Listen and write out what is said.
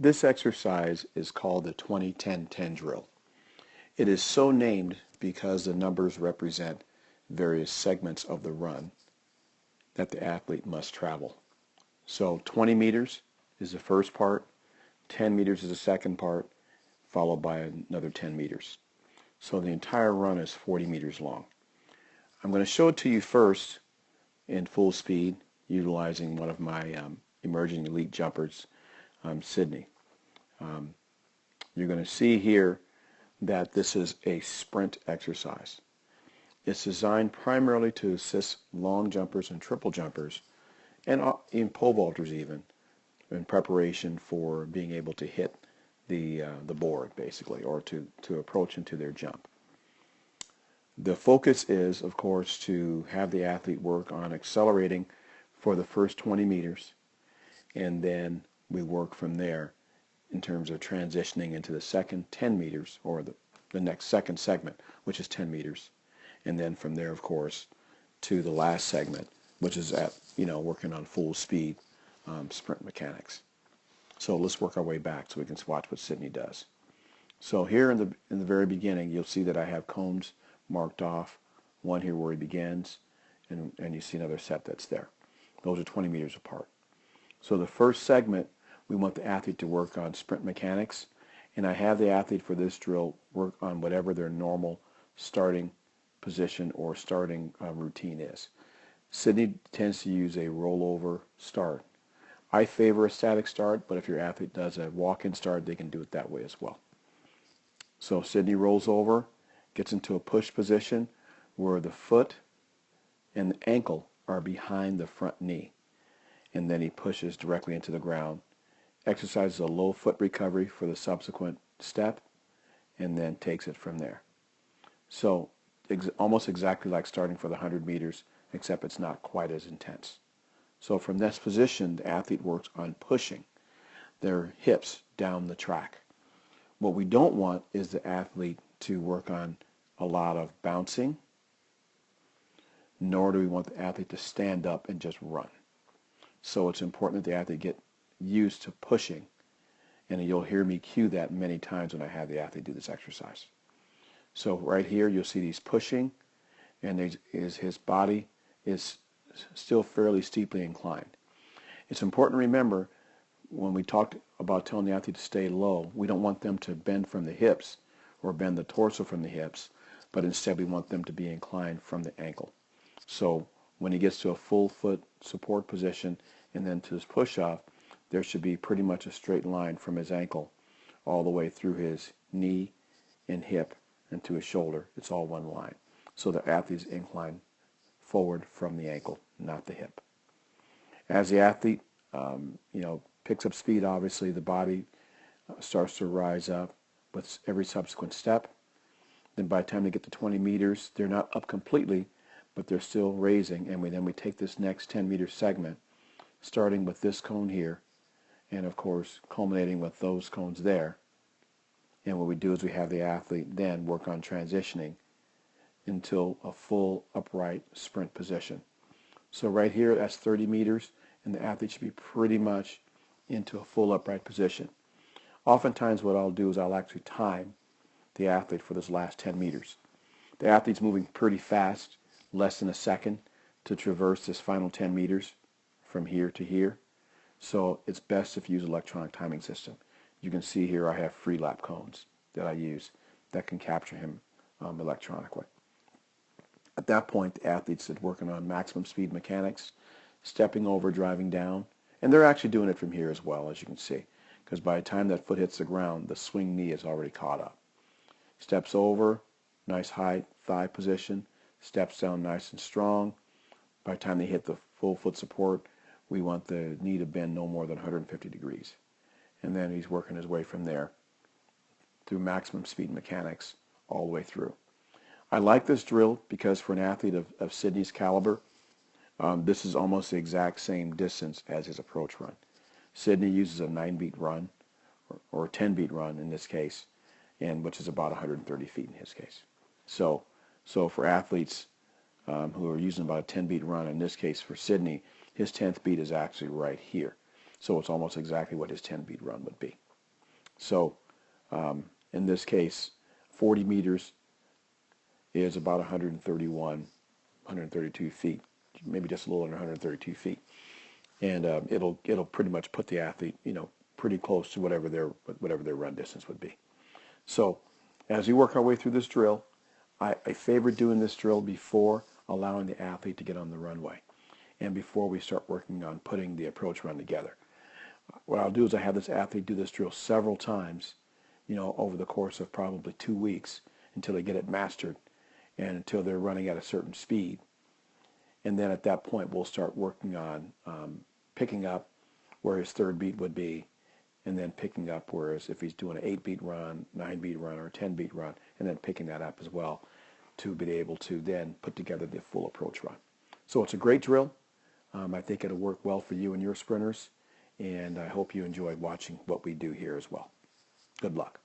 This exercise is called the 20-10-10 Tendril. It is so named because the numbers represent various segments of the run that the athlete must travel. So 20 meters is the first part, 10 meters is the second part, followed by another 10 meters. So the entire run is 40 meters long. I'm going to show it to you first in full speed, utilizing one of my emerging elite jumpers, Sydney. You're going to see here that this is a sprint exercise. It's designed primarily to assist long jumpers and triple jumpers, and in pole vaulters even, in preparation for being able to hit the board, basically, or to approach into their jump. The focus is, of course, to have the athlete work on accelerating for the first 20 meters, and then we work from there in terms of transitioning into the second 10 meters, or the next second segment, which is 10 meters. And then from there, of course, to the last segment, which is at, working on full speed sprint mechanics. So let's work our way back so we can watch what Sydney does. So here in the very beginning, you'll see that I have cones marked off, one here where he begins, and you see another set that's there. Those are 20 meters apart. So the first segment, we want the athlete to work on sprint mechanics, and I have the athlete for this drill work on whatever their normal starting position or starting routine is. Sydney tends to use a rollover start. I favor a static start, but if your athlete does a walk-in start, they can do it that way as well. So Sydney rolls over, gets into a push position where the foot and the ankle are behind the front knee, and then he pushes directly into the ground, exercises a low foot recovery for the subsequent step, and then takes it from there. So almost exactly like starting for the 100 meters, except it's not quite as intense. So from this position, the athlete works on pushing their hips down the track. What we don't want is the athlete to work on a lot of bouncing, nor do we want the athlete to stand up and just run. So it's important that the athlete get used to pushing, and you'll hear me cue that many times when I have the athlete do this exercise. So right here you'll see he's pushing, and his body is still fairly steeply inclined. It's important to remember when we talk about telling the athlete to stay low, we don't want them to bend from the hips or bend the torso from the hips, but instead we want them to be inclined from the ankle. So when he gets to a full foot support position and then to his push-off, there should be pretty much a straight line from his ankle all the way through his knee and hip and to his shoulder. It's all one line. So the athlete is inclined forward from the ankle, not the hip. As the athlete, picks up speed, obviously the body starts to rise up with every subsequent step. Then by the time they get to 20 meters, they're not up completely, but they're still raising. And then we take this next 10-meter segment, starting with this cone here, and of course culminating with those cones there. And what we do is we have the athlete then work on transitioning until a full upright sprint position. So right here, that's 30 meters, and the athlete should be pretty much into a full upright position. Oftentimes what I'll do is I'll actually time the athlete for this last 10 meters. The athlete's moving pretty fast, less than a second, to traverse this final 10 meters from here to here. So it's best if you use an electronic timing system. You can see here I have free lap cones that I use that can capture him electronically. At that point, the athletes are working on maximum speed mechanics, stepping over, driving down, and they're actually doing it from here as well, as you can see, because by the time that foot hits the ground, the swing knee is already caught up. Steps over, nice high thigh position, steps down nice and strong. By the time they hit the full foot support, we want the knee to bend no more than 150 degrees. And then he's working his way from there through maximum speed mechanics all the way through. I like this drill because for an athlete of Sydney's caliber, this is almost the exact same distance as his approach run. Sydney uses a 9-beat run, or a 10-beat run in this case, and which is about 130 feet in his case. So for athletes who are using about a 10-beat run, in this case for Sydney, his 10th beat is actually right here. So it's almost exactly what his 10-beat run would be. So in this case, 40 meters is about 131, 132 feet, maybe just a little under 132 feet. And it'll pretty much put the athlete, pretty close to whatever their run distance would be. So as we work our way through this drill, I favor doing this drill before allowing the athlete to get on the runway and before we start working on putting the approach run together. What I'll do is I have this athlete do this drill several times, over the course of probably 2 weeks until they get it mastered and until they're running at a certain speed. And then at that point, we'll start working on picking up where his third beat would be, and then picking up whereas if he's doing an 8-beat run, 9-beat run, or a 10-beat run, and then picking that up as well to be able to then put together the full approach run. So it's a great drill. I think it'll work well for you and your sprinters, and I hope you enjoyed watching what we do here as well. Good luck.